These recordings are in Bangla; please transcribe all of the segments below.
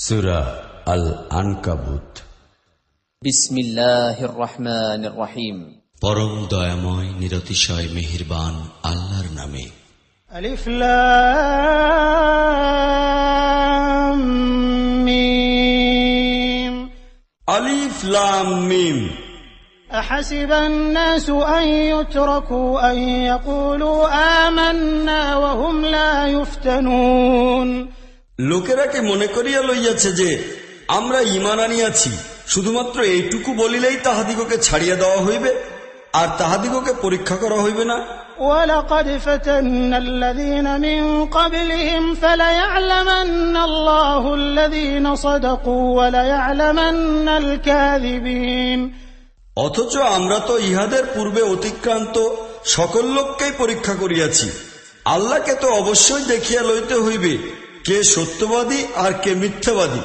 সূরা আল আনকাবুত। বিসমিল্লাহির রহমানির রহিম। পরম দয়াময় নিরতিশয় মেহেরবান আল্লাহর নামে। আলিফ লাম মিম। আলিফ লাম মিম। أحسب الناس أن يتركوا أن يقولوا آمنا وهم لا يفتنون। লোকেরা কি মনে করিয়া লইয়াছে যে আমরা ঈমান আনিয়াছি, শুধুমাত্র এইটুকু বলিলেই তাহাদিগকে ছাড়িয়া দেওয়া হইবে আর তাহাদিগকে পরীক্ষা করা হইবে না? ولقد فتنا الذين من قبلهم فليعلمن الله الذين صدقوا وليعلمن الكاذبين। অথচ আমরা তো ইহাদের পূর্বে অতিক্রান্ত সকল লোককেই পরীক্ষা করিয়াছি। আল্লাহকে তো অবশ্যই দেখিয়া লইতে হইবে কে সত্যবাদী আর কে মিথ্যাবাদী।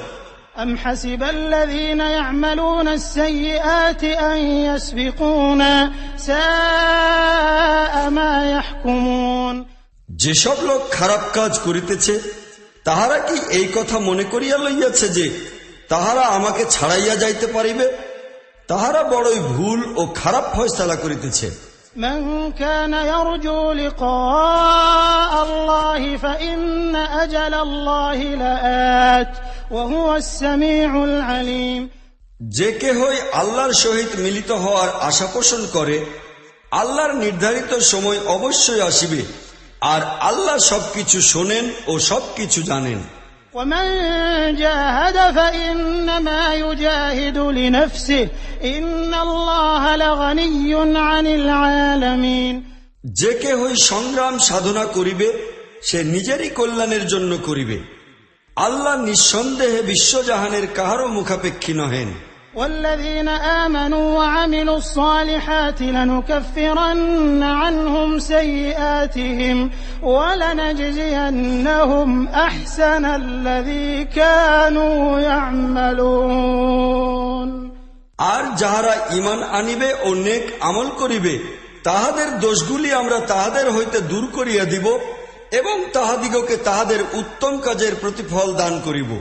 أم حسب الذين يعملون السيئات أن يسبقونا ساء ما يحكمون। যেসব লোক খারাপ কাজ করিতেছে তাহারা কি এই কথা মনে করিয়া লইয়াছে যে তাহারা আমাকে ছাড়াইয়া যাইতে পারিবে? তাহারা বড়ই ভুল ও খারাপ ফয়সালা করিতেছে। من كان يرجو لقاء الله فإن أجل الله لآت وهو السميع العليم। যে কেহই আল্লাহর সহিত মিলিত হওয়ার আশা পোষণ করে, আল্লাহর নির্ধারিত সময় অবশ্যই আসিবে, আর আল্লাহ সবকিছু শোনেন ও সবকিছু জানেন। ومن جاهد فإنما يجاهد لنفسه إن الله لغني عن العالمين। যে কেহই সংগ্রাম সাধনা করিবে সে নিজেরই কল্যাণের জন্য করিবে, আল্লাহ নিঃসন্দেহে বিশ্বজাহানের কাহারও মুখাপেক্ষী নহেন। والذين آمنوا وعملوا الصالحات لنكفرن عنهم سيئاتهم ولنجزينهم أحسن الذي كانوا يعملون। আর যাহারা ঈমান আনিবে ও নেক আমল করিবে তাহাদের দোষগুলি আমরা তাহাদের হইতে দূর করিয়া দিব এবং তাহাদিগকে তাহাদের উত্তম কাজের প্রতিফল দান করিব।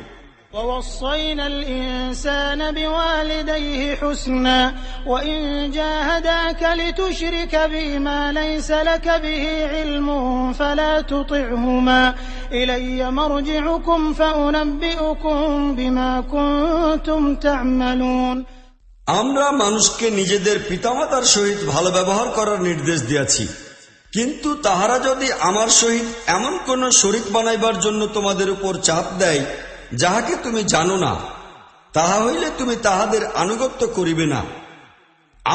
ووصينا الإنسان بوالديه حسنا وإن جاهداك لتشرك بي ما ليس لك به علم فلا تطعهما إلي مرجعكم فأنبئكم بما كنتم تعملون। আমরা মানুষকে নিজেদের পিতামাতার সহিত ভালো ব্যবহার করার নির্দেশ দিয়াছি, কিন্তু তাহারা যদি আমার সহিত এমন কোন শরীক বানাইবার জন্য তোমাদের উপর চাপ দেয় যাহাকে তুমি জানো না, তাহা হইলে তুমি তাহাদের আনুগত্য করিবে না।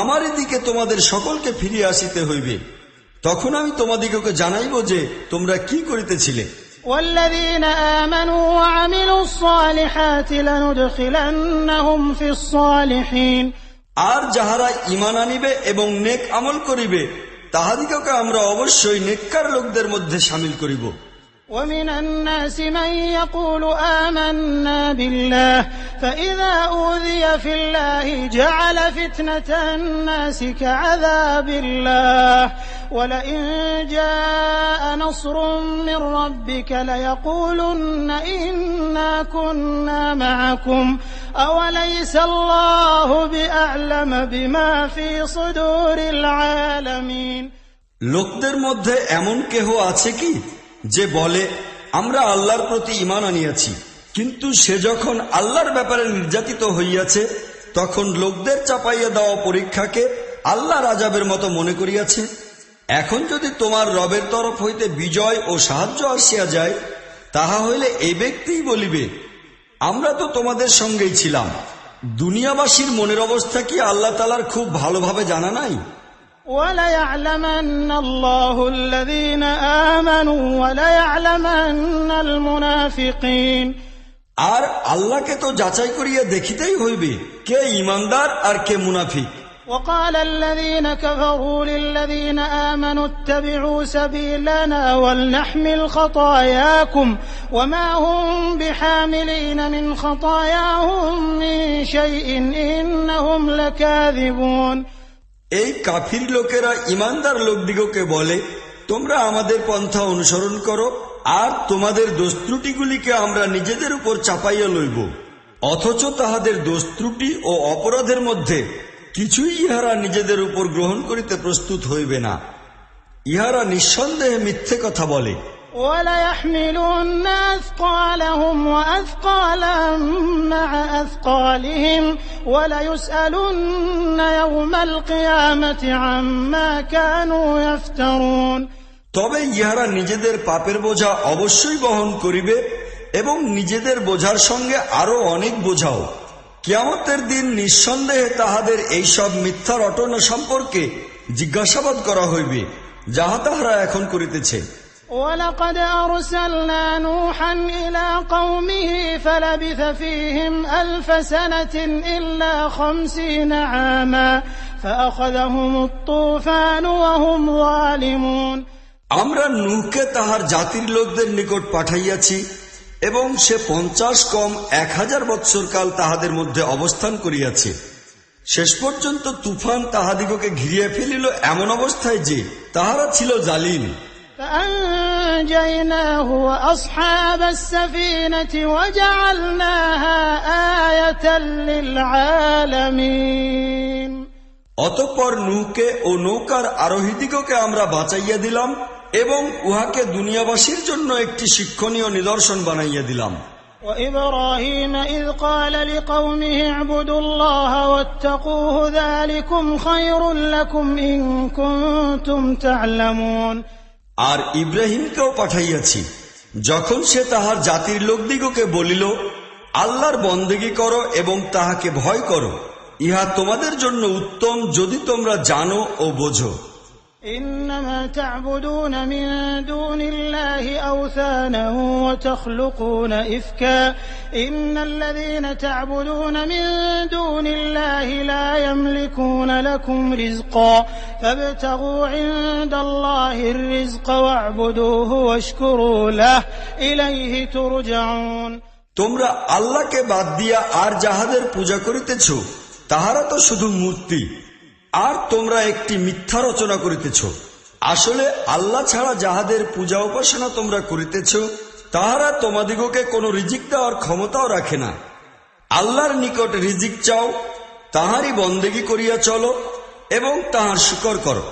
আমারই দিকে তোমাদের সকলকে ফিরিয়া আসিতে হইবে, তখন আমি তোমাদিগকে জানাইব যে তোমরা কি করিতেছিলে। والذين آمنوا وعملوا الصالحات لندخلنهم في الصالحين। আর যাহারা ঈমান আনিবে এবং নেক আমল করিবে তাহাদিগকে আমরা অবশ্যই নেককার লোকদের মধ্যে শামিল করিব। ومن الناس من يقول آمنا بالله فإذا أوذي في الله جعل فتنة الناس كعذاب الله ولئن جاء نصر من ربك ليقولن إنا كنا معكم أوليس الله بأعلم بما في صدور العالمين। লোকদের মধ্যে এমন কেহ আছে কি যে বলে আমরা আল্লাহর প্রতি ঈমান আনিয়াছি, কিন্তু সে যখন আল্লাহর ব্যাপারে নির্যাতিত হইয়াছে তখন লোকদের চাপাইয়া দেওয়া পরীক্ষাকে আল্লাহর আযাবের মতো মনে করিয়াছে। এখন যদি তোমার রবের তরফ হইতে বিজয় ও সাহায্য আসিয়া যায় তাহা হইলে এই ব্যক্তিই বলিবে আমরা তো তোমাদের সঙ্গেই ছিলাম। দুনিয়াবাসীর মনের অবস্থা কি আল্লাহ তাআলার খুব ভালোভাবে জানা নাই? وَلَيَعْلَمَنَّ اللَّهُ الَّذِينَ آمَنُوا وَلَيَعْلَمَنَّ الْمُنَافِقِينَ। আর আল্লাহকে তো যাচাই করিয়া দেখিতেই হইবে কে ঈমানদার আর কে মুনাফিক। وقال الذين كفروا للذين آمنوا اتبعوا سبيلنا ولنحمل خطاياكم وما هم بحاملين من خطاياهم من شيء إنهم لكاذبون। এই কাফির লোকেরা ঈমানদার লোকদিগকে বলে তোমরা আমাদের পন্থা অনুসরণ করো, আর তোমাদের দোষ ত্রুটিগুলিকে আমরা নিজেদের উপর চাপাইয়া লইব, অথচ তাহাদের দোষ ত্রুটি ও অপরাধের মধ্যে কিছুই ইহারা নিজেদের উপর গ্রহণ করিতে প্রস্তুত হইবে না। ইহারা নিঃসন্দেহে মিথ্যে কথা বলে। وَلَيَحْمِلُنَّ أَثْقَالَهُمْ وَأَثْقَالًا مَعَ أَثْقَالِهِمْ وَلَيُسْأَلُنَّ يَوْمَ الْقِيَامَةِ عَمَّا كَانُوا يَفْتَرُونَ। তবে ইহারা নিজেদের পাপের বোঝা অবশ্যই বহন করিবে এবং নিজেদের বোঝার সঙ্গে আরো অনেক বোঝাও। কিয়ামতের দিন নিঃসন্দেহে তাহাদের এইসব মিথ্যা রটনা সম্পর্কে জিজ্ঞাসাবাদ করা হইবে, যাহা তাহারা এখন করিতেছে। وَلَقَدْ أَرْسَلْنَا نُوحًا إِلَى قَوْمِهِ فَلَبِثَ فِيهِمْ أَلْفَ سَنَةٍ إِلَّا 50 عَامًا فَأَخَذَهُمُ الطُّوفَانُ وَهُمْ ظَالِمُونَ। আমরা নূহকে তাহার জাতির লোকদের নিকট পাঠাইয়াছি এবং সে 50 কম 1000 বৎসর কাল তাহাদের মধ্যে অবস্থান করিয়াছে। শেষ পর্যন্ত তুফান তাহাদিগকে ঘিরিয়া ফেলিল এমন অবস্থায় যে তাহারা ছিল জালিম। فَأَنجَيْنَاهُ وَأَصْحَابَ السَّفِينَةِ وَجَعَلْنَاهَا آيَةً لِلْعَالَمِينَ। অতঃপর নূহকে ও নৌকার আরোহীদিগকে আমরা বাঁচাইয়া দিলাম এবং উহাকে দুনিয়াবাসীর জন্য একটি শিক্ষণীয় নিদর্শন বানাইয়া দিলাম। وَإِبْرَاهِيمَ إِذْ قَالَ لِقَوْمِهِ اعْبُدُوا اللَّهَ وَاتَّقُوهُ ذَلِكُمْ خَيْرٌ لَكُمْ إِن كُنتُمْ تَعْلَمُونَ। আর ইব্রাহিমকেও পাঠাইয়াছি, যখন সে তাহার জাতির লোকদিগকে বলিল, আল্লাহর বন্দেগী করো এবং তাহাকে ভয় করো, ইহা তোমাদের জন্য উত্তম যদি তোমরা জানো ও বোঝো। إنما تعبدون من دون الله أوثانا وتخلقون إفكا إن الذين تعبدون من دون الله لا يملكون لكم رزقا فابتغوا عند الله الرزق واعبدوه واشكروا له إليه ترجعون। তোমরা আল্লাহকে বাদ দিয়া আর যাহাদের পূজা করিতেছ তাহারা তো শুধু মূর্তি, আর তোমরা একটি মিথ্যা রচনা করিতেছ। আসলে আল্লাহ ছাড়া যাহাদের পূজা উপাসনা তোমরা করিতেছ তাহারা তোমাদিগকে কোনো রিজিক দেওয়ার ক্ষমতাও রাখে না। আল্লাহর নিকট রিজিক চাও, তাহারই বন্দেগী করিয়া চলো এবং তাহার শুকর করো,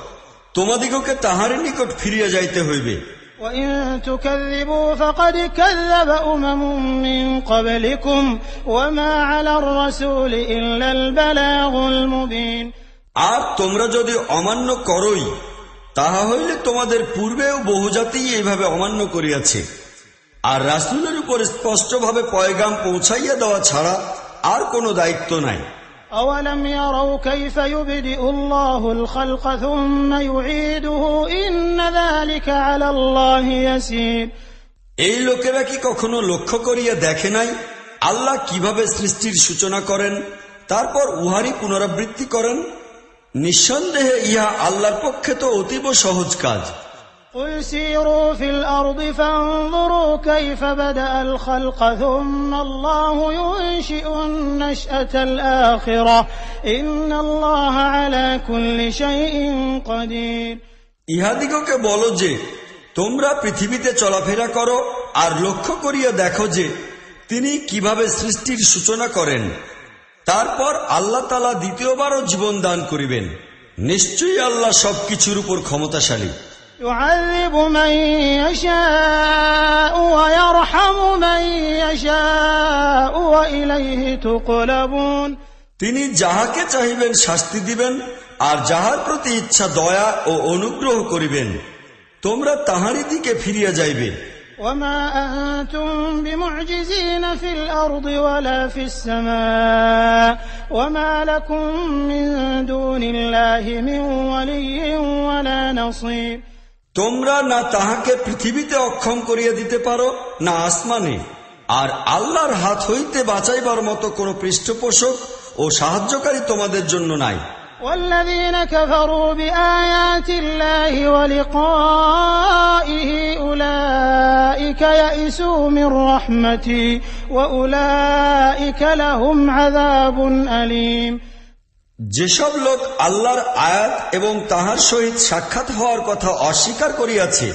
তোমাদিগকে তাহারই নিকট ফিরিয়া যাইতে হইবে। وَإِن تُكَذِّبُوا فَقَدْ كَذَّبَ أُمَمٌ مِّن قَبْلِكُمْ وَمَا عَلَى الرَّسُولِ إِلَّا الْبَلَاغُ الْمُبِينُ। আর তোমরা যদি অমান্য করোই, তাহা হইলে তোমাদের পূর্বেও বহু জাতি এইভাবে অমান্য করিয়াছে, আর রাসূলের উপর স্পষ্টভাবে পয়গাম পৌঁছাইয়া দেওয়া ছাড়া আর কোনো দায়িত্ব নাই। أَوَلَمْ يَرَوْا كَيْفَ يُبْدِئُ اللَّهُ الْخَلْقَ ثُمَّ يُعِيدُهُ إِنَّ ذَلِكَ عَلَى اللَّهِ يَسِيرٌ। এই লোকেরা কি কখনো লক্ষ্য করিয়া দেখে নাই আল্লাহ কিভাবে সৃষ্টির সূচনা করেন, তারপর উহারই পুনরাবৃত্তি করেন? নিঃসন্দেহে ইহা আল্লাহর পক্ষে তো অতীব সহজ কাজ। قُلْ سِيرُوا فِي الْأَرْضِ فَانظُرُوا كَيْفَ بَدَأَ الْخَلْقَ ثُمَّ اللَّهُ يُنشِئُ النَّشْأَةَ الْآخِرَةَ إِنَّ اللَّهَ عَلَى كُلِّ شَيْءٍ قَدِيرٌ। ইহাদিগকে বলো যে তোমরা পৃথিবীতে চলাফেরা করো আর লক্ষ্য করিয়া দেখো যে তিনি কিভাবে সৃষ্টির সূচনা করেন, তারপর আল্লাহ তাআলা দ্বিতীয়বারও জীবন দান করিবেন। নিশ্চয়ই আল্লাহ সবকিছুর উপর ক্ষমতাশালী। يُعَذِّبُ مَن يَشَاءُ وَيَرْحَمُ مَن يَشَاءُ وَإِلَيْهِ تُقْلَبُونَ। তিনি যাহাকে চাহিবেন শাস্তি দিবেন আর যাহার প্রতি ইচ্ছা দয়া ও অনুগ্রহ করিবেন, তোমরা তাহারই দিকে ফিরিয়া যাইবে। وَمَا أَنتُم بِمُعْجِزِينَ فِي الْأَرْضِ وَلَا فِي السَّمَاءِ وَمَا لَكُم مِّن دُونِ اللَّهِ مِن وَلِيٍّ وَلَا نَصِيرٍ। তোমরা না তাহাকে পৃথিবীতে অক্ষম করিয়া দিতে পারো না আসমানে, আর আল্লাহর হাত হইতে বাঁচাইবার মতো কোনো পৃষ্ঠপোষক ও সাহায্যকারী তোমাদের জন্য নাই। وَالَّذِينَ كَفَرُوا بِآيَاتِ اللَّهِ وَلِقَائِهِ أُولَئِكَ يَئِسُوا مِن رَّحْمَتِي وَأُولَئِكَ لَهُمْ عَذَابٌ أَلِيمٌ। যেসব লোক আল্লাহর আয়াত এবং তাহার সহিত সাক্ষাৎ হওয়ার কথা অস্বীকার করিয়াছে,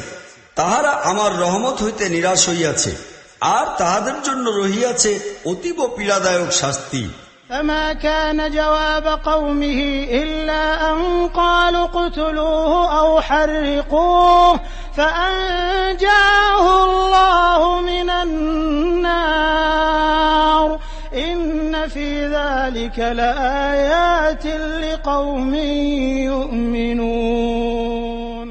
তাহারা আমার রহমত হইতে নিরাশ হইয়াছে, আর তাহাদের জন্য রহিয়াছে অতীব পীড়াদায়ক শাস্তি। فما كان جواب قومه إلا أن قالوا اقتلوه أو حرقوه فأنجاه الله من النار إن في ذلك لآيات لقوم يؤمنون।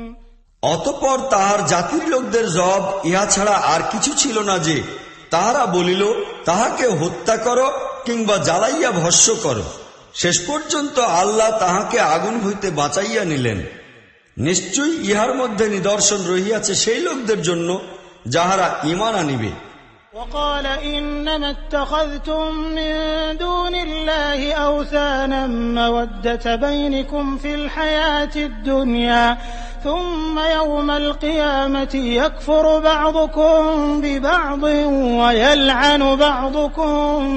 অতঃপর তাহার জাতির লোকদের জবাব ইহা ছাড়া আর কিছু ছিল না যে তাহারা বলিল, তাহাকে হত্যা করো কিংবা জ্বালাইয়া ভস্ম করো। শেষ পর্যন্ত আল্লাহ তাহাকে আগুন হইতে বাঁচাইয়া নিলেন। নিশ্চয়ই ইহার মধ্যে নিদর্শন রহিয়াছে সেই লোকদের জন্য যাহারা ঈমান আনিবে। وقال إنما اتخذتم من دون الله أوثانا مودة بينكم في الحياة الدنيا ثم يوم القيامة يكفر بعضكم ببعض ويلعن بعضكم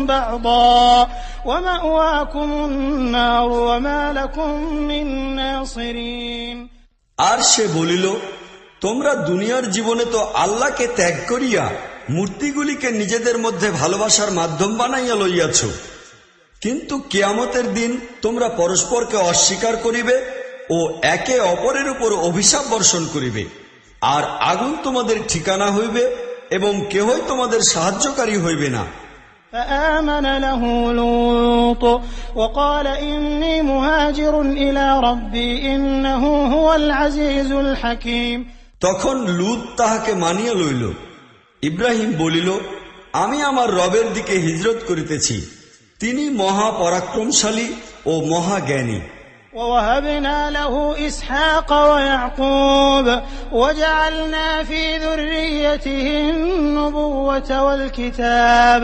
بعضا ومأواكم النار وما لكم من ناصرين। আর সে বলিল, তোমরা দুনিয়ার জীবনে তো আল্লাহকে ত্যাগ করিয়া মূর্তিগুলিকে নিজেদের মধ্যে ভালোবাসার মাধ্যম বানাইয়া লইয়াছ, কিন্তু কিয়ামতের দিন তোমরা পরস্পরকে অস্বীকার করিবে ও একে অপরের উপর অভিশাপ বর্ষণ করিবে, আর আগুন তোমাদের ঠিকানা হইবে এবং কেহই তোমাদের সাহায্যকারী হইবে না। فآمن له لوط وقال إني مهاجر إلى ربي إنه هو العزيز الحكيم। তখন লূত তাহাকে মানিয়া লইল। ইব্রাহিম বলিল, আমি আমার রবের দিকে হিজরত করিতেছি, তিনি মহা পরাক্রমশালী ও মহাজ্ঞানী। ووهبنا له إسحاق ويعقوب وجعلنا في ذريته النبوة والكتاب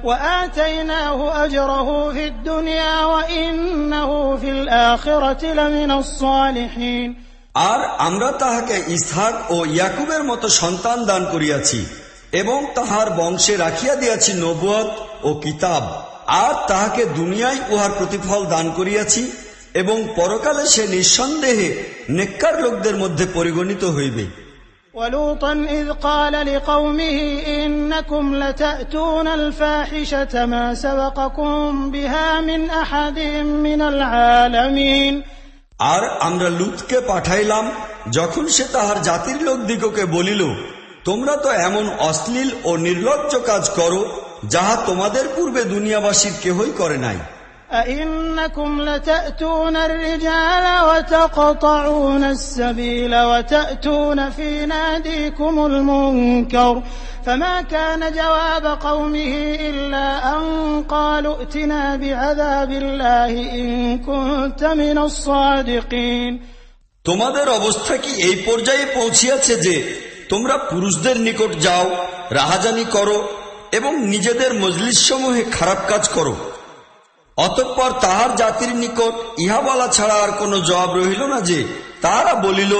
وآتيناه أجره في الدنيا وإنه في الآخرة لمن الصالحين। আর আমরা তাহাকে ইসহাক ও ইয়াকুবের মতো সন্তান দান করিয়াছি এবং তাহার বংশে রাখিয়া দিয়াছি নবুয়ত ও কিতাব, আর তাহাকে দুনিয়ায় উহার প্রতিফল দান করিয়াছি এবং পরকালে সে নিঃসন্দেহে নেককার লোকদের মধ্যে পরিগণিত হইবে। ولوطا إذ قال لقومه إنكم لتأتون الفاحشة ما سبقكم بها من أحد من العالمين। আর আমরা লূতকে পাঠাইলাম যখন সে তাহার জাতির লোকদিগকে বলিল, তোমরা তো এমন অশ্লীল ও নির্লজ্জ কাজ করো যাহা তোমাদের পূর্বে দুনিয়াবাসীর কেহই করে নাই। أئنكم لتأتون الرجال وتقطعون السبيل وتأتون في ناديكم المنكر فما كان جواب قومه إلا أن قالوا ائتنا بعذاب الله إن كنت من الصادقين। তোমাদের অবস্থা কি এই পর্যায়ে পৌঁছিয়াছে যে তোমরা পুরুষদের নিকট যাও, রাহাজানি করো এবং নিজেদের মজলিসসমূহে খারাপ কাজ করো। অতঃপর তাহার জাতির নিকট ইহা বলা ছাড়া আর কোনো জবাব রহিল না যে তাহারা বলিল,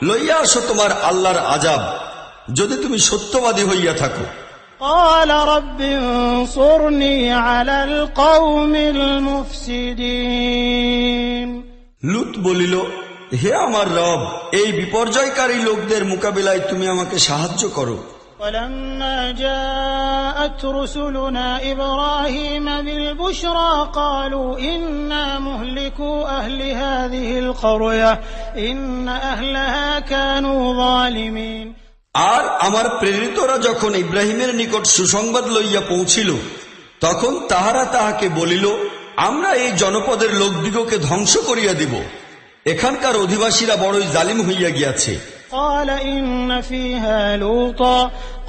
লইয়া আসো তোমার আল্লাহর আযাব, যদি তুমি সত্যবাদী হইয়া থাকো। قال رب انصرني على القوم المفسدين। লূত বলিল, হে আমার রব, এই বিপর্যয়কারী লোকদের মোকাবিলায় তুমি আমাকে সাহায্য করো। ولما جاءت رسلنا إبراهيم بالبشرى قالوا إنا مهلكو أهل هذه القرية إن أهلها كانوا ظالمين। আর আমার প্রেরিতরা যখন ইব্রাহিমের নিকট সুসংবাদ লইয়া পৌঁছিল, তখন তাহারা তাহাকে বলিল, আমরা এই জনপদের লোকদিগকে ধ্বংস করিয়া দিব, এখানকার অধিবাসীরা বড়ই জালিম হইয়া গিয়াছে। قال إن فيها لوطا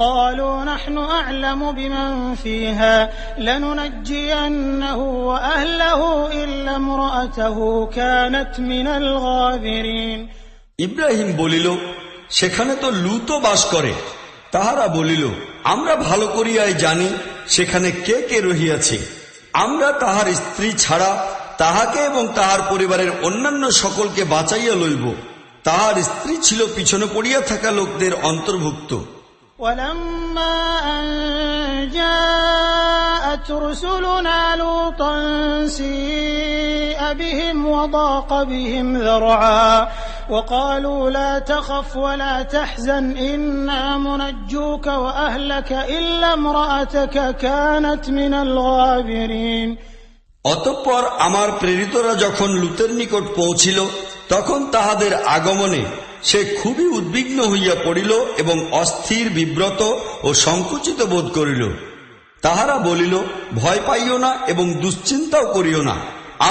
قالوا نحن أعلم بمن فيها لننجينه وأهله إلا امرأته كانت من الغابرين। ইব্রাহিম বলিল, সেখানে তো লূতও বাস করে। তাহারা বলিল, আমরা ভালো করিয়াই জানি সেখানে কে কে রহিয়াছে, আমরা তাহার স্ত্রী ছাড়া তাহাকে এবং তাহার পরিবারের অন্যান্য সকলকে বাঁচাইয়া লইব। তাহার স্ত্রী ছিল পিছনে পড়িয়া থাকা লোকদের অন্তর্ভুক্ত। ولما أن جاءت رسلنا لوطا سيء بهم وضاق بهم ذرعا وقالوا لا تخف ولا تحزن إنا منجوك وأهلك إلا امرأتك كانت من الغابرين। অতঃপর আমার প্রেরিতরা যখন লুতের নিকট পৌঁছিল তখন তাহাদের আগমনে সে খুবই উদ্বিগ্ন হইয়া পড়িল এবং অস্থির, বিব্রত ও সংকুচিত বোধ করিল। তাহারা বলিল, ভয় পাইও না এবং দুশ্চিন্তাও করিও না,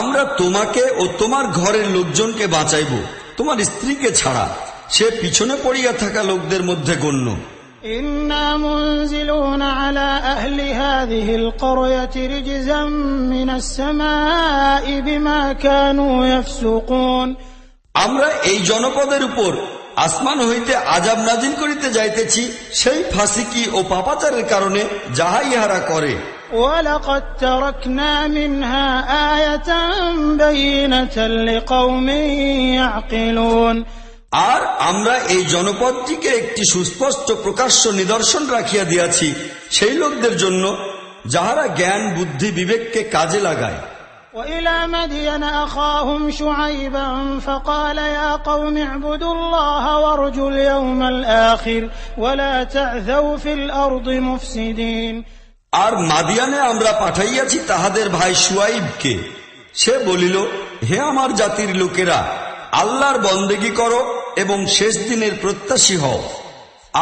আমরা তোমাকে ও তোমার ঘরের লোকজনকে বাঁচাইব, তোমার স্ত্রীকে ছাড়া। সে পিছনে পড়িয়া থাকা লোকদের মধ্যে গণ্য। إنا منزلون على أهل هذه القرية رجزا من السماء بما كانوا يفسقون। আমরা এই জনপদের উপর আসমান হইতে আযাব নাজিল করিতে যাইতেছি সেই ফাসিকি ও পাপাচারের কারণে, যাহা ইহারা করে। ولقد تركنا منها آية بينة لقوم يعقلون। আর আমরা এই জনপদটিকে একটি সুস্পষ্ট প্রকাশ্য নিদর্শন রাখিয়া দিয়াছি সেই লোকদের জন্য যাহারা জ্ঞান, বুদ্ধি, বিবেককে কাজে লাগায়। وإلى مدين أخاهم شعيبا فقال يا قوم اعبدوا الله وارجوا اليوم الآخر ولا تعثوا في الأرض مفسدين। আর মাদিয়ানে আমরা পাঠাইয়াছি তাহাদের ভাই শুআইবকে। সে বলিল, হে আমার জাতির লোকেরা, আল্লাহর বন্দেগী করো এবং শেষ দিনের প্রত্যাশী হও,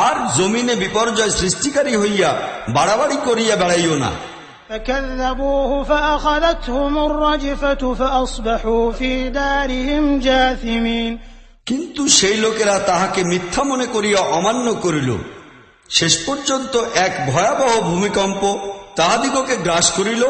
আর জমিনে বিপর্যয় সৃষ্টিকারী হইয়া বাড়াবাড়ি করিয়া বেড়াইও না। فكذبوه فأخذتهم الرجفة فأصبحوا في دارهم جاثمين। কিন্তু সেই লোকেরা তাহাকে মিথ্যা মনে করিয়া অমান্য করিল। শেষ পর্যন্ত এক ভয়াবহ ভূমিকম্প তাহাদিগকে গ্রাস করিল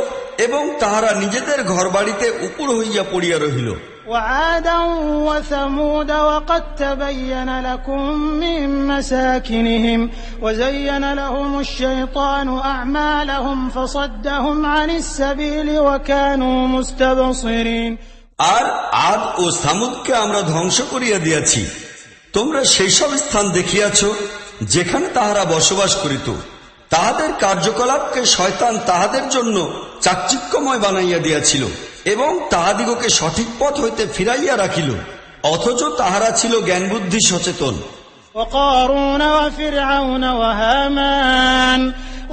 এবং তাহারা নিজেদের ঘরবাড়িতে উপুড় হইয়া পড়িয়া রহিল। وعادا وثمود وقد تبين لكم من مساكنهم وزين لهم الشيطان أعمالهم فصدهم عن السبيل وكانوا مستبصرين। আর আদ ও সামুদকে আমরা ধ্বংস করিয়া দিয়াছি। তোমরা সেই সব স্থান দেখিয়াছ যেখানে তাহারা বসবাস করিত। তাহাদের কার্যকলাপকে শয়তান তাহাদের জন্য চাকচিক্যময় বানাইয়া দিয়াছিল এবং তাহাদিগকে সঠিক পথ হইতে ফিরাইয়া রাখিল, অথচ তাহারা ছিল জ্ঞান বুদ্ধি সচেতন। وقارون وفرعون وهامان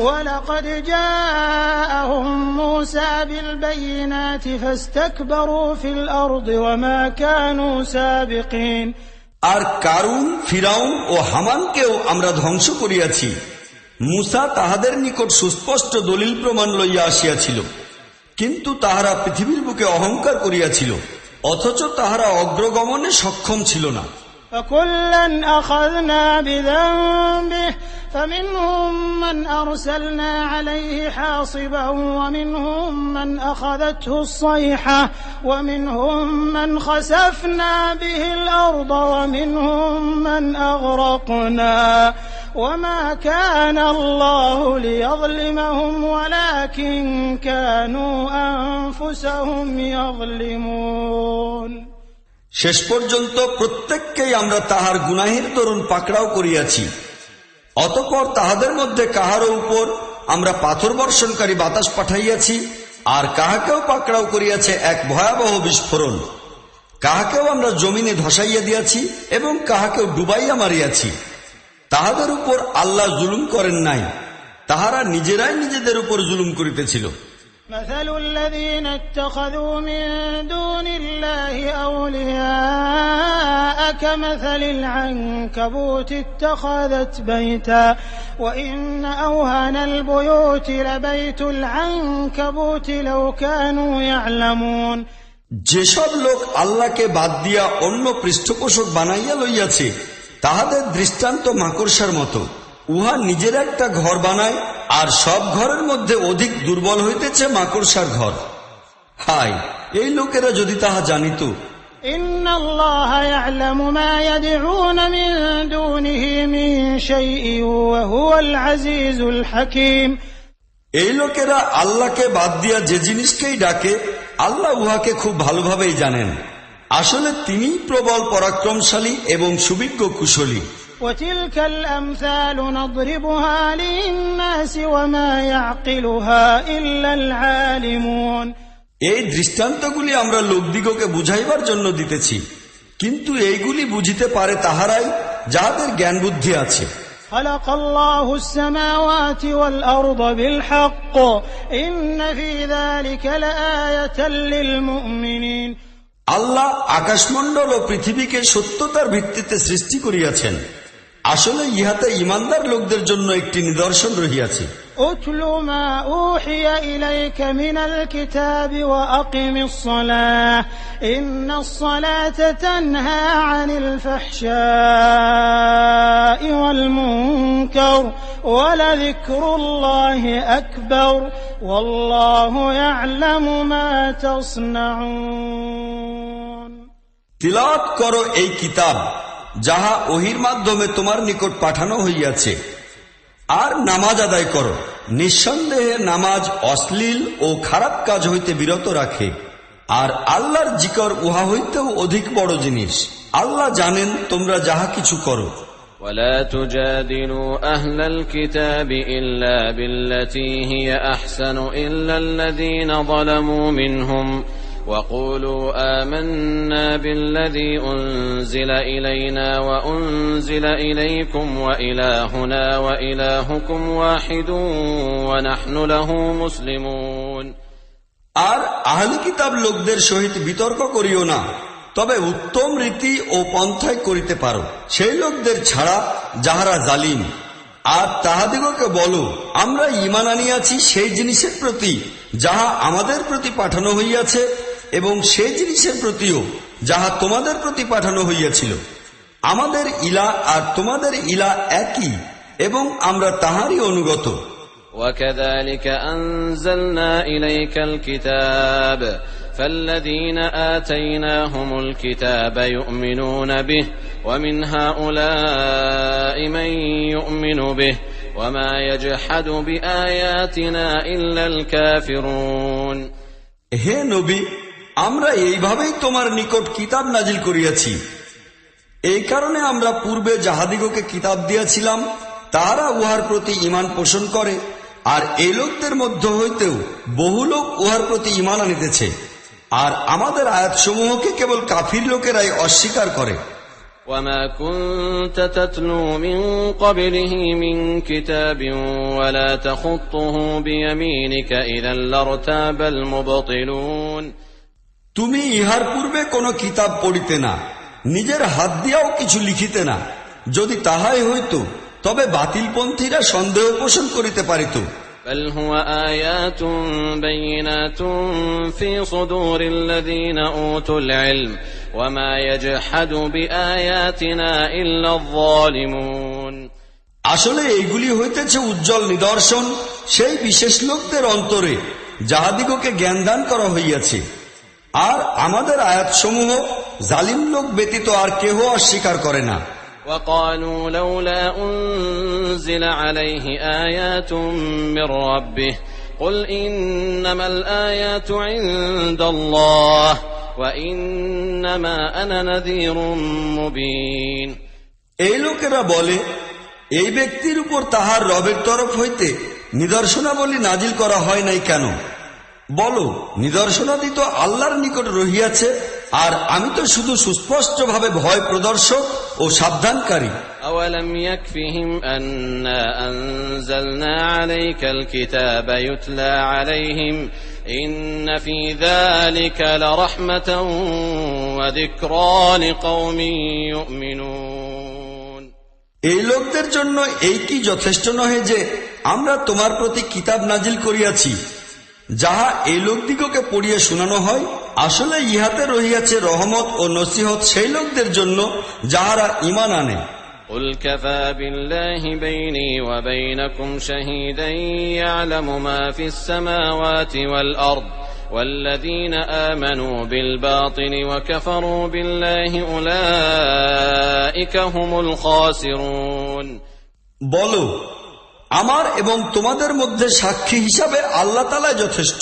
ولقد جاءهم موسى بالبينات فاستكبروا في الأرض وما كانوا سابقين। আর কারুন, ফিরাউন ও হামানকেও আমরা ধ্বংস করিয়াছি। মুসা তাহাদের নিকট সুস্পষ্ট দলিল প্রমাণ লইয়া আসিয়াছিল, কিন্তু তাহারা পৃথিবীর বুকে অহংকার করিয়াছিল, অথচ তাহারা অগ্রগমনে সক্ষম ছিল না। فكلا أخذنا بذنبه فمنهم من أرسلنا عليه حاصبا ومنهم من أخذته الصيحة ومنهم من خسفنا به الأرض ومنهم من أغرقنا وما كان الله ليظلمهم ولكن كانوا أنفسهم يظلمون। শেষ পর্যন্ত প্রত্যেককেই আমরা তাহার গুনাহের দরুন পাকড়াও করিয়াছি। অতঃপর তাহাদের মধ্যে কাহারও উপর আমরা পাথর বর্ষণকারী বাতাস পাঠাইয়াছি, আর কাহাকেও পাকড়াও করিয়াছে এক ভয়াবহ বিস্ফোরণ। কাহাকেও আমরা জমিনে ধসাইয়া দিয়াছি এবং কাহাকেও ডুবাইয়া মারিয়াছি। তাহাদের উপর আল্লাহ জুলুম করেন নাই, তাহারা নিজেরাই নিজেদের উপর জুলুম করিতেছিল। مثل الذين اتخذوا من دون الله أولياء كمثل العنكبوت اتخذت بيتا وإن أوهن البيوت لبيت العنكبوت لو كانوا يعلمون। যেসব লোক আল্লাহকে বাদ দিয়া অন্য পৃষ্ঠপোষক বানাইয়া লইয়াছে তাহাদের দৃষ্টান্ত মাকড়সার মতো। উহা নিজের একটা ঘর বানায়, আর সব ঘরের মধ্যে অধিক দুর্বল হইতেছে মাকড়সার ঘর। হায়, এই লোকেরা যদি তাহা জানিত। إن الله يعلم ما يدعون من دونه من شيء وهو العزيز الحكيم। এই লোকেরা আল্লাহকে বাদ দিয়া যে জিনিসকেই ডাকে আল্লাহ উহাকে খুব ভালোভাবেই জানেন। আসলে তিনিই প্রবল পরাক্রমশালী এবং সুবিজ্ঞ কুশলী। وتلك الأمثال نضربها للناس وما يعقلها إلا العالمون। এই দৃষ্টান্তগুলি আমরা লোকদিগকে বুঝাইবার জন্য দিতেছি, কিন্তু এইগুলি বুঝিতে পারে তাহারাই যাহাদের জ্ঞান বুদ্ধি আছে। خلق الله السماوات والأرض بالحق إن في ذلك لآية للمؤمنين। আল্লাহ আকাশমণ্ডল ও পৃথিবীকে সত্যতার ভিত্তিতে সৃষ্টি করিয়াছেন। আসলে ইহাতে ঈমানদার লোকদের জন্য একটি নিদর্শন রহিয়াছে। أتل ما أوحي إليك من الكتاب وأقم الصلاة إن الصلاة تنهى عن الفحشاء والمنكر ولذكر الله أكبر والله يعلم ما تصنعون। তিলাওয়াত করো এই কিতাব যাহা ওহির মাধ্যমে তোমার নিকট পাঠানো হইয়াছে, আর নামাজ আদায় করো। নিঃসন্দেহে নামাজ অশ্লীল ও খারাপ কাজ হইতে বিরত রাখে, আর আল্লাহর জিকর উহা হইতেও অধিক বড় জিনিস। আল্লাহ জানেন তোমরা যাহা কিছু করো। ولا تجادلوا أهل الكتاب إلا بالتي هي أحسن إلا الذين ظلموا منهم وقولوا آمنا بالذي أنزل إلينا وأنزل إليكم وإلهنا وإلهكم واحد ونحن له مسلمون। আর আহলি কিতাব লোকদের সহিত বিতর্ক করিও না, তবে উত্তম রীতি ও পন্থায় করিতে পারো সেই লোকদের ছাড়া যাহারা জালিম। আর তাহাদিগকে বলো, আমরা ঈমান আনিয়াছি সেই জিনিসের প্রতি যাহা আমাদের প্রতি পাঠানো হইয়াছে এবং সেই জিনিসের প্রতিও যাহা তোমাদের প্রতি পাঠানো হইয়াছিল। আমাদের ইলা আর তোমাদের ইলা একই এবং আমরা তাহারই অনুগত। وكذلك أنزلنا إليك الكتاب فالذين آتيناهم الكتاب يؤمنون به ومن هؤلاء من يؤمن به وما يجحد بآياتنا إلا الكافرون। হে নবী, আমরা এইভাবেই তোমার নিকট কিতাব নাজিল করিয়াছি। এই কারণে আমরা পূর্বে যাহাদিগকে কিতাব দিয়াছিলাম তাহারা উহার প্রতি ঈমান পোষণ করে, আর এই লোকদের মধ্য হইতেও বহু লোক উহার প্রতি ঈমান আনিতেছে, আর আমাদের আয়াতসমূহকে কেবল কাফির লোকেরাই অস্বীকার করে। وما كنت تتلو من قبله من كتاب ولا تخطه بيمينك إذا لارتاب المبطلون। তুমি ইহার পূর্বে কোনো কিতাব পড়িতে না, নিজের হাত দিয়াও কিছু লিখিতে না। যদি তাহাই হইত তবে বাতিলপন্থীরা সন্দেহ পোষণ করিতে পারিত। بل هو آيات بينات في صدور الذين أوتوا العلم وما يجحد بآياتنا إلا الظالمون। আসলে এইগুলি হইতেছে উজ্জ্বল নিদর্শন সেই বিশেষ লোকদের অন্তরে যাহাদিগকে জ্ঞান দান করা হইয়াছে, আর আমাদের আয়াতসমূহ জালিম লোক ব্যতীত আর কেহ অস্বীকার করে না। وقالوا لولا أنزل عليه آيات من ربه قل إنما الآيات عند الله وإنما أنا نذير مبين। এই লোকেরা বলে, এই ব্যক্তির উপর তাহার রবের তরফ হইতে নিদর্শনাবলী নাজিল করা হয় নাই কেন? বলো, নিদর্শনাদি তো আল্লাহর নিকট রহিয়াছে, আর আমি তো শুধু সুস্পষ্টভাবে ভয় প্রদর্শক ও সাবধানকারী। أولم يكفهم أنا أنزلنا عليك الكتاب يتلى عليهم إن في ذلك لرحمة وذكرى لقوم يؤمنون। এই লোকদের জন্য এই কি যথেষ্ট নহে যে আমরা তোমার প্রতি কিতাব নাজিল করিয়াছি যাহা এই লোকদিগকে পড়িয়া শোনানো হয়? আসলে ইহাতে রহিয়াছে রহমত ও নসিহত সেই লোকদের জন্য যাহারা ঈমান আনে। قل كفى بالله بيني وبينكم شهيدا يعلم ما في السماوات والأرض والذين آمنوا بالباطل وكفروا بالله أولئك هم الخاسرون। বলো, আমার এবং তোমাদের মধ্যে সাক্ষী হিসাবে আল্লাহ তাআলাই যথেষ্ট।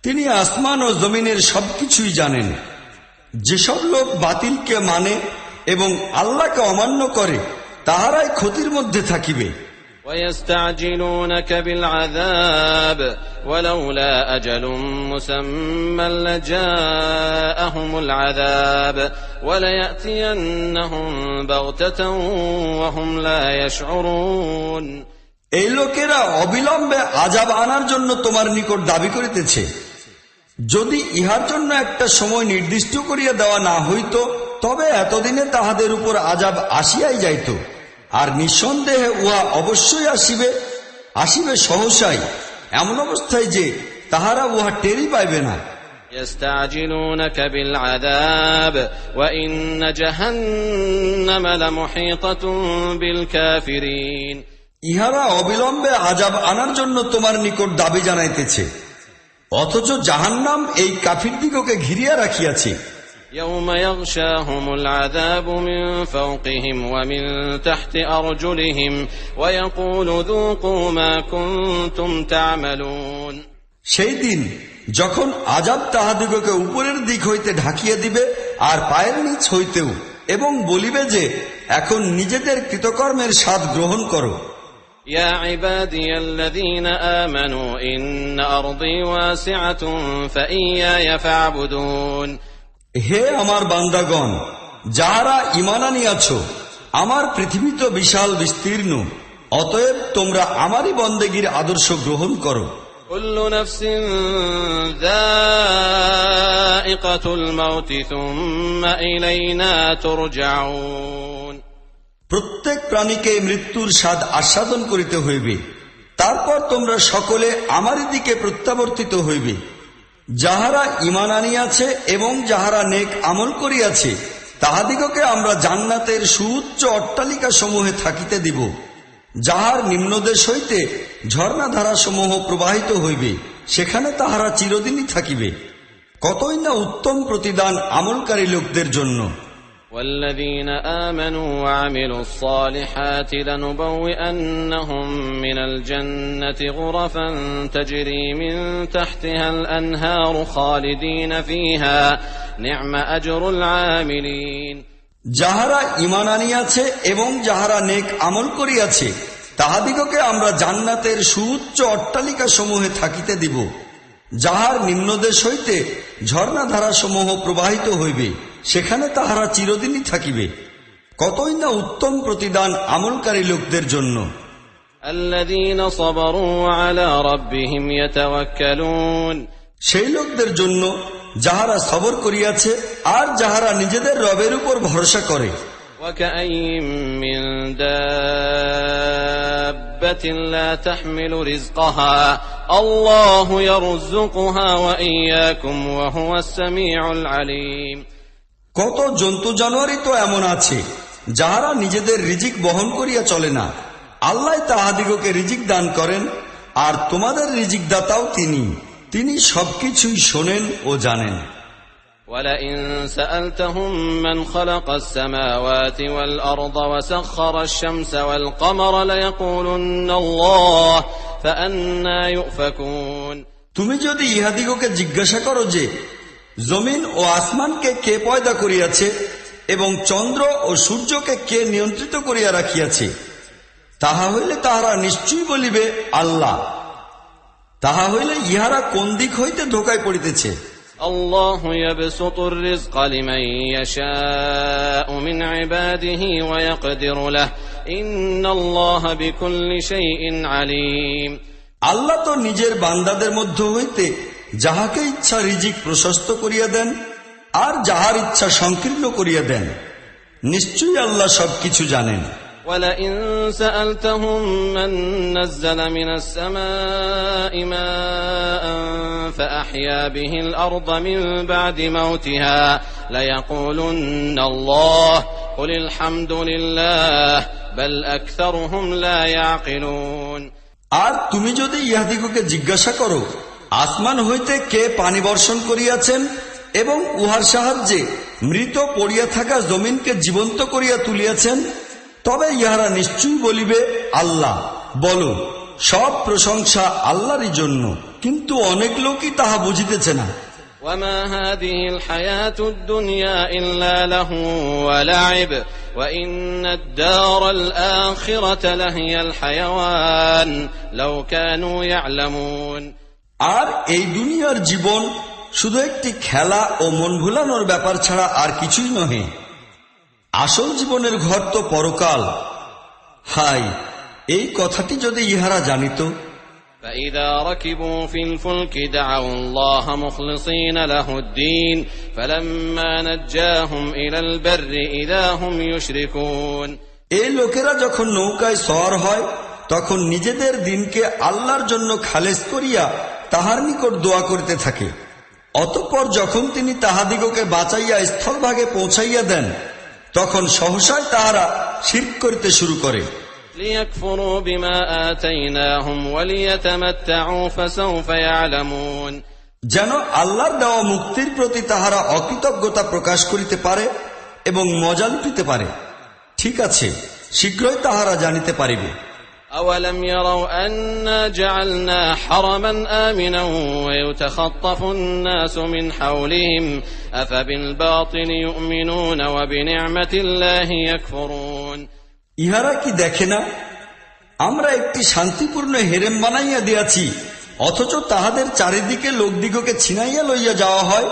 তিনি আসমান ও জমিনের সবকিছুই জানেন। যেসব লোক বাতিলকে মানে এবং আল্লাহকে অমান্য করে তাহারাই ক্ষতির মধ্যে থাকিবে। ويستعجلونك بالعذاب ولولا أجل مسمى لجاءهم العذاب وليأتينهم بغتة وهم لا يشعرون এই লোকেরা অবিলম্বে আযাব আনার জন্য তোমার নিকট দাবি করিতেছে। যদি ইহার জন্য একটা সময় নির্দিষ্ট করিয়া দেওয়া না হইত তবে এতদিনে তাহাদের উপর আযাব আসিয়াই যাইত, আর নিঃসন্দেহে উহা অবশ্যই আসিবে সহসাই, এমন অবস্থায় যে তাহারা উহা টেরই পাইবে না। يستعجلونك بالعذاب وإن جهنم لمحيطة بالكافرين ইহারা অবিলম্বে আযাব আনার জন্য তোমার নিকট দাবি জানাইতেছে, অথচ জাহান্নাম এই কাফিরদিগকে ঘিরিয়া রাখিয়াছে। يوم يغشاهم العذاب من فوقهم ومن تحت أرجلهم ويقول ذوقوا ما كنتم تعملون সেই দিন যখন আযাব তাহাদিগকে উপরের দিক হইতে ঢাকিয়া দিবে আর পায়ের নিচ হইতেও, এবং বলিবে যে এখন নিজেদের কৃতকর্মের স্বাদ গ্রহণ করো। يا عبادي الذين آمنوا إن أرضي واسعة فإياي فاعبدون হে আমার বান্দাগণ, যাহারা ঈমান আনিয়াছ, আমার পৃথিবী তো বিশাল বিস্তীর্ণ, অতএব তোমরা আমারই বন্দেগীর আদর্শ গ্রহণ করো। كل نفس ذائقة الموت ثم إلينا ترجعون প্রত্যেক প্রাণীকে মৃত্যুর স্বাদ আস্বাদন করিতে হইবে, তারপর তোমরা সকলে আমারই দিকে প্রত্যাবর্তিত হইবে। যাহারা ঈমান আনিয়াছে এবং যাহারা নেক আমল করিয়াছে তাহাদিগকে আমরা জান্নাতের সুউচ্চ অট্টালিকা সমূহে থাকিতে দিব, যাহার নিম্নদেশ হইতে ঝর্ণাধারা সমূহ প্রবাহিত হইবে, সেখানে তাহারা চিরদিনই থাকিবে। কতই না উত্তম প্রতিদান আমলকারী লোকদের জন্য। والذين آمنوا وعملوا الصالحات لنبوئنهم من الجنة غرفا تجري من تحتها الأنهار خالدين فيها نعم أجر العاملين যাহারা ঈমান আনিয়াছে এবং যাহারা নেক আমল করিয়াছে তাহাদিগকে আমরা জান্নাতের সুউচ্চ অট্টালিকা সমূহে থাকিতে দিব, যাহার নিম্নদেশ হইতে ঝর্ণাধারা সমূহ প্রবাহিত হইবে, সেখানে তাহারা চিরদিনই থাকিবে। কতই না উত্তম প্রতিদান আমলকারী লোকদের জন্য। الذين صبروا على ربهم يتوكلون সেই লোকদের জন্য যাহারা সবর করিয়াছে আর যাহারা নিজেদের রবের উপর ভরসা করে। وكأين من دابة لا تحمل رزقها الله يرزقها وإياكم وهو السميع العليم কত জন্তু জানোয়ারই তো এমন আছে যাহারা নিজেদের রিজিক বহন করিয়া চলে না, আল্লাহ তাহাদিগকে রিজিক দান করেন, আর তোমাদের রিজিক দাতাও তিনি সবকিছুই শোনেন ও জানেন। ولئن سألتهم من خلق السماوات والأرض وسخر الشمس والقمر ليقولن الله فأنى يؤفكون তুমি যদি ইহাদিগকে জিজ্ঞাসা করো যে জমিন ও আসমানকে কে পয়দা করিয়াছে এবং চন্দ্র ও সূর্যকে কে নিয়ন্ত্রিত করিয়া রাখিয়াছে, তাহা হইলে তাহারা নিশ্চয়ই বলিবে আল্লাহ। তাহা হইলে ইহারা কোন দিক হইতে ধোঁকায় পড়িতেছে। الله يبسط الرزق لمن يشاء من عباده ويقدر له إن الله بكل شيء عليم আল্লাহ তো নিজের বান্দাদের মধ্য হইতে যাহাকে ইচ্ছা রিজিক প্রশস্ত করিয়া দেন আর যাহার ইচ্ছা সংকীর্ণ করিয়া দেন। নিশ্চয়ই আল্লাহ সবকিছু জানেন। ولئن سألتهم من نزل من السماء ماء فأحيا به الأرض من بعد موتها ليقولن الله قل الحمد لله بل أكثرهم لا يعقلون আর তুমি যদি ইহাদিগকে জিজ্ঞাসা করো আসমান হইতে কে পানি বর্ষণ করিয়াছেন এবং উহার সাহায্যে মৃত পড়িয়া থাকা জমিনকে জীবন্ত করিয়া তুলিয়াছেন, তবে ইহারা নিশ্চয়ই বলিবে আল্লাহ। বলো, সব প্রশংসা আল্লাহরই জন্য, কিন্তু অনেক লোকই তাহা বুঝিতেছে না। وما هذه الحياة الدنيا إلا لهو ولعب وإن الدار الآخرة لهي الحيوان لو كانوا يعلمون আর এই দুনিয়ার জীবন শুধু একটি খেলা ও মন ভুলানোর ব্যাপার ছাড়া আর কিছুই নহে। আসল জীবনের ঘর তো পরকাল। হাই, এই কথাটি যদি ইহারা জানিত। فإذا ركبوا في الفلك دعوا الله مخلصين له الدين فلما نجاهم إلى البر إذا هم يشركون এই লোকেরা যখন নৌকায় সওয়ার হয় তখন নিজেদের দিনকে আল্লাহর জন্য খালেস করিয়া তাহার নিকট দোয়া করিতে থাকে। অতঃপর যখন তিনি তাহাদিগকে বাঁচাইয়া স্থলভাগে পৌঁছাইয়া দেন তখন সহসায় তাহারা শিরক করিতে শুরু করে। ليكفروا بما آتيناهم وليتمتعوا فسوف يعلمون যেন আল্লাহর দেওয়া মুক্তির প্রতি তাহারা অকৃতজ্ঞতা প্রকাশ করিতে পারে এবং মজা লুটিতে পারে। ঠিক আছে, শীঘ্রই তাহারা জানিতে পারিবে। أولم يروا أنا جعلنا حرما آمنا ويتخطف الناس من حولهم أفبالباطل يؤمنون وبنعمة الله يكفرون ইহারা কি দেখে না আমরা একটি শান্তিপূর্ণ হেরেম বানাইয়া দিয়াছি, অথচ তাহাদের চারিদিকে লোকদিগকে ছিনাইয়া লইয়া যাওয়া হয়।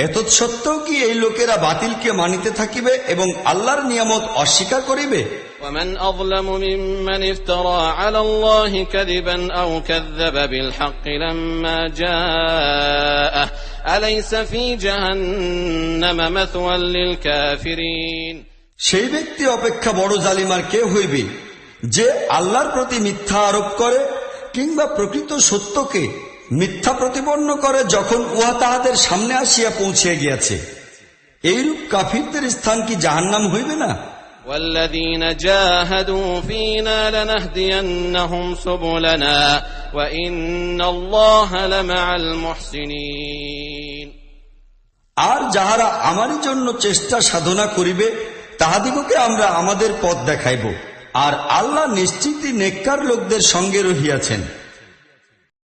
এতৎসত্ত্বেও কি এই লোকেরা বাতিলকে মানিতে থাকিবে এবং আল্লাহর নিয়ামত অস্বীকার করিবে? ومن أظلم ممن افترى على الله كذبا أو كذب بالحق لما جاءه أليس في جهنم مثوى للكافرين সেই ব্যক্তি অপেক্ষা বড় জালিমার কে হইবে যে আল্লাহর প্রতি মিথ্যা আরোপ করে কিংবা প্রকৃত সত্যকে মিথ্যা প্রতিপন্ন করে যখন উহা তাহাদের সামনে আসিয়া পৌঁছিয়া গিয়াছে। এইরূপ কাফিরদের স্থান কি জাহান্নাম হইবে না? والذين جاهدوا فينا لنهدينهم سبلنا وإن الله لمع المحسنين আর যাহারা আমারই জন্য চেষ্টা সাধনা করিবে তাহাদিগকে আমরা আমাদের পথ দেখাইব, আর আল্লাহ নিশ্চিতই নেককার লোকদের সঙ্গে রহিয়াছেন।